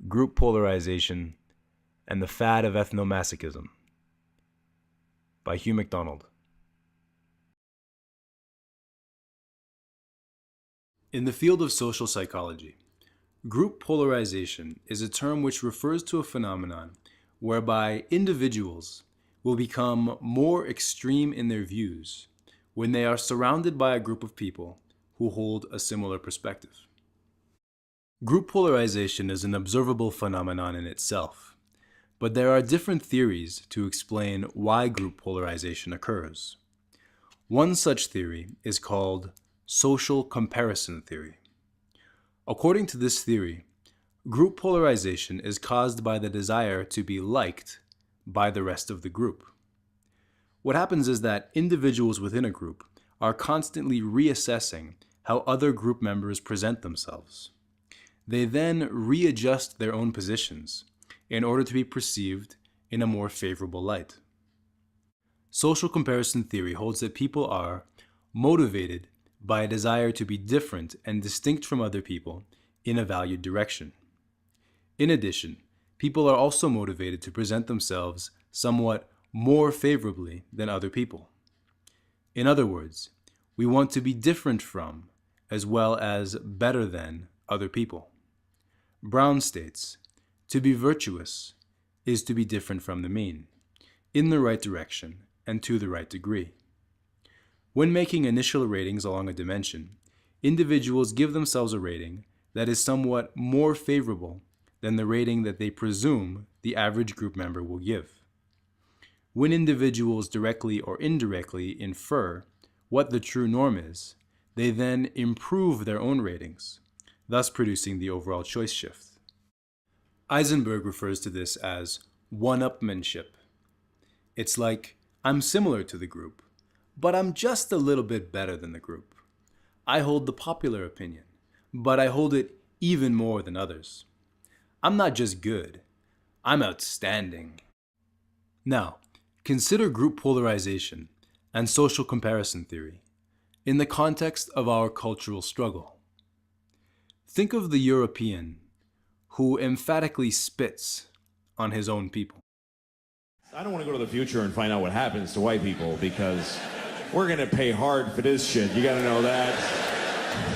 Group Polarization, and the Fad of Ethnomasochism by Hugh MacDonald. In the field of social psychology, group polarization is a term which refers to a phenomenon whereby individuals will become more extreme in their views when they are surrounded by a group of people who hold a similar perspective. Group polarization is an observable phenomenon in itself, but there are different theories to explain why group polarization occurs. One such theory is called social comparison theory. According to this theory, group polarization is caused by the desire to be liked by the rest of the group. What happens is that individuals within a group are constantly reassessing how other group members present themselves. They then readjust their own positions in order to be perceived in a more favorable light. Social comparison theory holds that people are motivated by a desire to be different and distinct from other people in a valued direction. In addition, people are also motivated to present themselves somewhat more favorably than other people. In other words, we want to be different from, as well as better than, other people. Brown states, "To be virtuous is to be different from the mean, in the right direction and to the right degree." When making initial ratings along a dimension, individuals give themselves a rating that is somewhat more favorable than the rating that they presume the average group member will give. When individuals directly or indirectly infer what the true norm is, they then improve their own ratings, thus producing the overall choice shift. Eisenberg refers to this as one-upmanship. It's like, I'm similar to the group, but I'm just a little bit better than the group. I hold the popular opinion, but I hold it even more than others. I'm not just good, I'm outstanding. Now, consider group polarization and social comparison theory in the context of our cultural struggle. Think of the European who emphatically spits on his own people. I don't want to go to the future and find out what happens to white people because we're going to pay hard for this shit. You got to know that.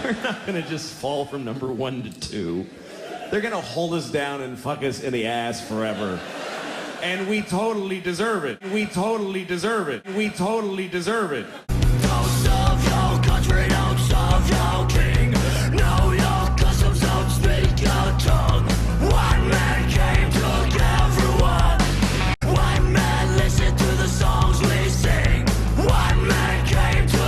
We're not going to just fall from number 1 to 2. They're going to hold us down and fuck us in the ass forever. And we totally deserve it. We totally deserve it. We totally deserve it. Don't serve your country, don't serve your king. Know your customs, don't speak your tongue. One man came to everyone. One man listened to the songs we sing. One man came to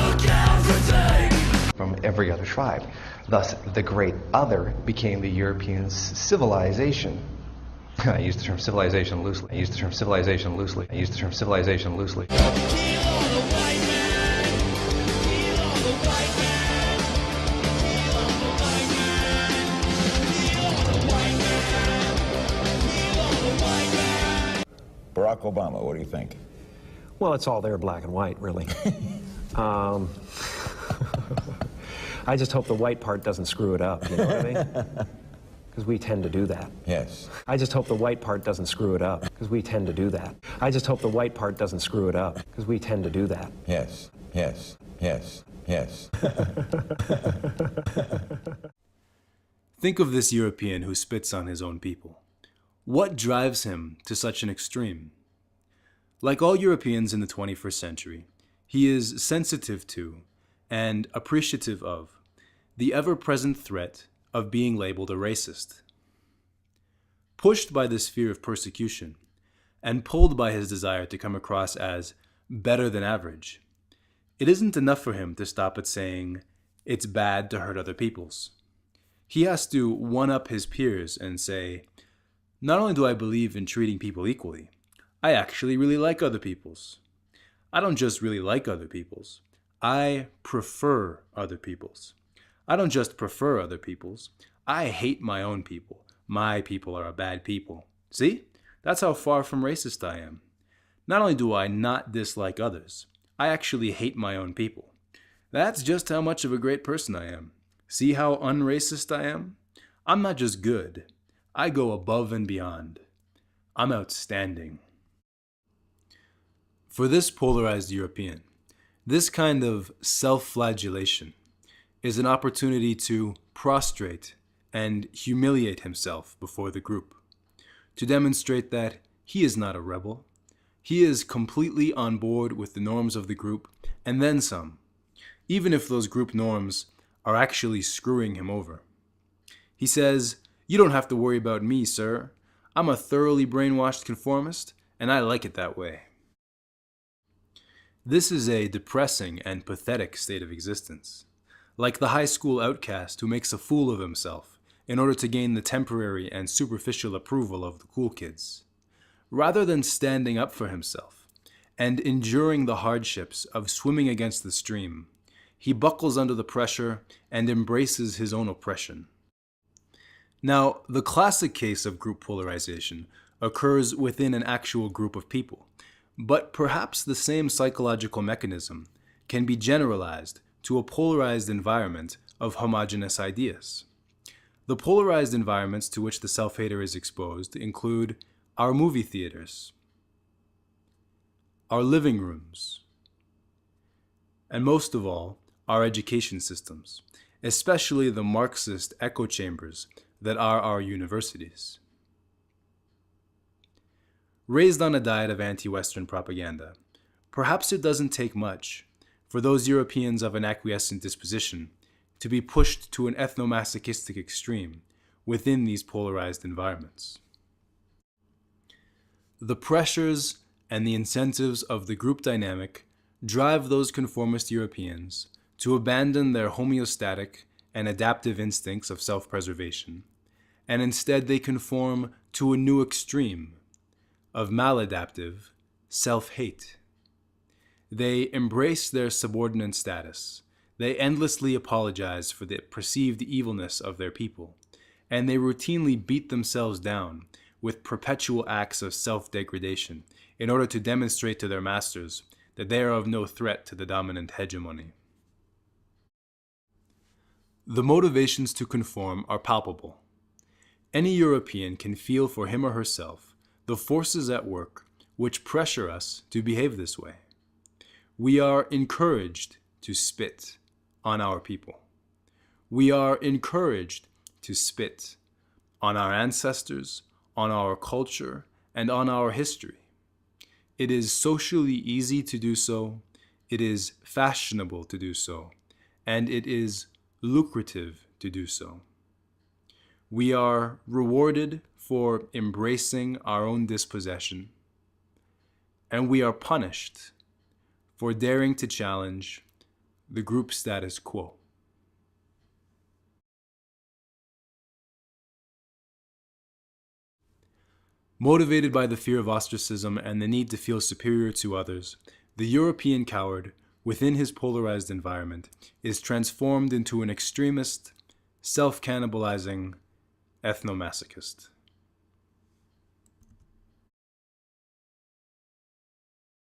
everything. From every other tribe. Thus, the great other became the Europeans' civilization. I use the term civilization loosely. I use the term civilization loosely. I use the term civilization loosely. Kill all the white men. Kill all the white men. Kill all the white men. Kill all the white men. Kill all the white men. Barack Obama, what do you think? Well, it's all there, black and white, really. I just hope the white part doesn't screw it up, you know what I mean? Because we tend to do that. Yes. I just hope the white part doesn't screw it up, because we tend to do that. I just hope the white part doesn't screw it up, because we tend to do that. Yes. Yes. Yes. Yes. Think of this European who spits on his own people. What drives him to such an extreme? Like all Europeans in the 21st century, he is sensitive to and appreciative of the ever-present threat of being labeled a racist. Pushed by this fear of persecution, and pulled by his desire to come across as better than average, it isn't enough for him to stop at saying, it's bad to hurt other peoples. He has to one-up his peers and say, not only do I believe in treating people equally, I actually really like other peoples. I don't just really like other peoples, I prefer other peoples. I don't just prefer other peoples, I hate my own people. My people are a bad people. See? That's how far from racist I am. Not only do I not dislike others, I actually hate my own people. That's just how much of a great person I am. See how unracist I am? I'm not just good. I go above and beyond. I'm outstanding. For this polarized European, this kind of self-flagellation is an opportunity to prostrate and humiliate himself before the group, to demonstrate that he is not a rebel. He is completely on board with the norms of the group, and then some, even if those group norms are actually screwing him over. He says, "You don't have to worry about me, sir. I'm a thoroughly brainwashed conformist, and I like it that way." This is a depressing and pathetic state of existence, like the high school outcast who makes a fool of himself in order to gain the temporary and superficial approval of the cool kids. Rather than standing up for himself and enduring the hardships of swimming against the stream, he buckles under the pressure and embraces his own oppression. Now, the classic case of group polarization occurs within an actual group of people, but perhaps the same psychological mechanism can be generalized to a polarized environment of homogeneous ideas. The polarized environments to which the self-hater is exposed include our movie theaters, our living rooms, and most of all, our education systems, especially the Marxist echo chambers that are our universities. Raised on a diet of anti-Western propaganda, perhaps it doesn't take much for those Europeans of an acquiescent disposition to be pushed to an ethnomasochistic extreme within these polarized environments. The pressures and the incentives of the group dynamic drive those conformist Europeans to abandon their homeostatic and adaptive instincts of self-preservation, and instead they conform to a new extreme of maladaptive self-hate. They embrace their subordinate status. They endlessly apologize for the perceived evilness of their people, and they routinely beat themselves down with perpetual acts of self-degradation in order to demonstrate to their masters that they are of no threat to the dominant hegemony. The motivations to conform are palpable. Any European can feel for him or herself the forces at work which pressure us to behave this way. We are encouraged to spit on our people. We are encouraged to spit on our ancestors, on our culture, and on our history. It is socially easy to do so, it is fashionable to do so, and it is lucrative to do so. We are rewarded for embracing our own dispossession, and we are punished for daring to challenge the group status quo. Motivated by the fear of ostracism and the need to feel superior to others, the European coward, within his polarized environment, is transformed into an extremist, self-cannibalizing ethnomasochist.